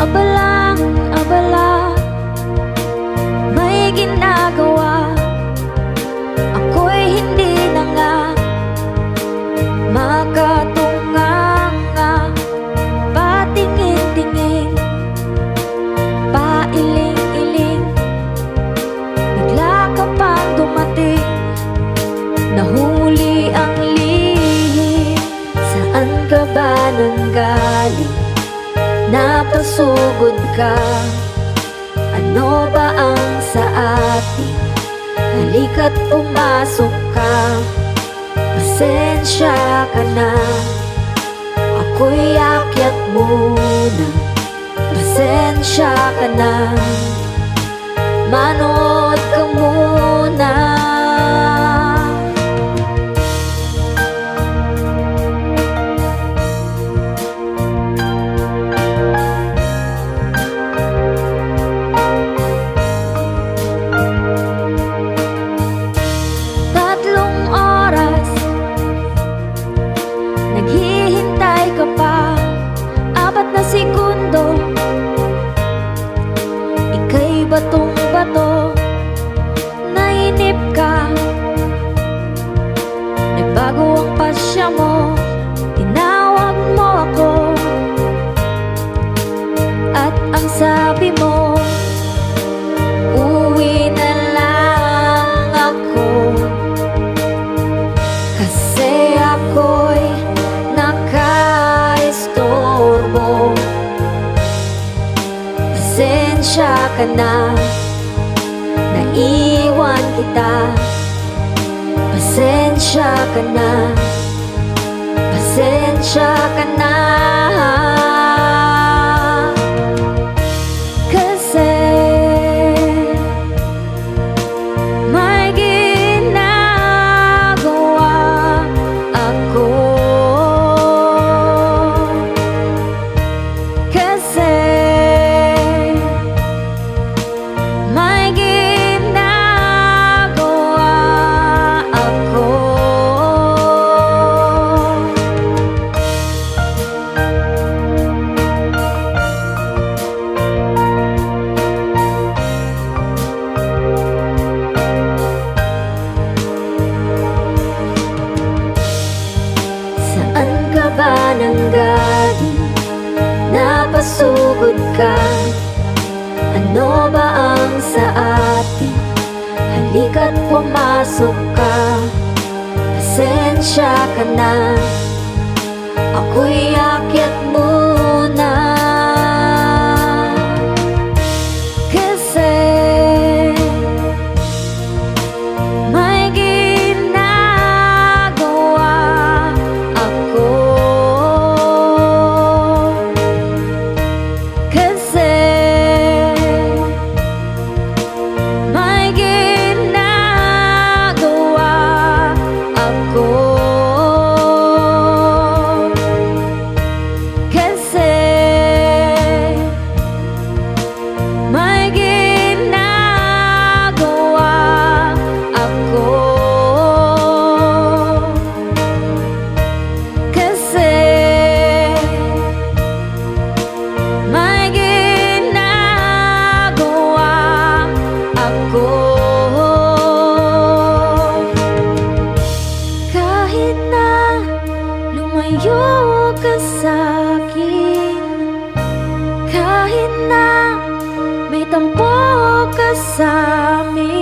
Abalang abala, may ginagawa. Ako'y hindi na nga makatunganga. Patingin-tingin, pailing-iling, bigla ka pang dumating. Nahuli ang lihim. Saan ka ba nanggaling? Napasugod ka. Ano ba ang sa atin? Halika't pumasok ka. Pasensya ka na, ako'y akyat muna. Pasensya ka na, manood ka muna. Naghihintay ka pa, 4 na segundo. Ika'y batong-bato, nainip ka. Nagbago ang pasya mo, tinawag mo ako. At ang sabi mo, uwi na lang ako. Kasi ako'y nakaistorbo. Pasensya ka na, naiwan kita. Pasensya ka na, pasensya ka na. Kasi may ginagawa ako. Kasi may ginagawa ako. Saan ka ba nanggaling? Napasugod ka. Ano ba ang sa atin? Halika't pumasok ka. Pasensya ka na, ako'y akyat muna. Kasi may ginagawa ako. Kasi may ginagawa ako. Kasi may ginagawa ako. Kasi may ginagawa ako. Kahit na lumayo ka sa'kin, kahit na may tampo ka sa'min,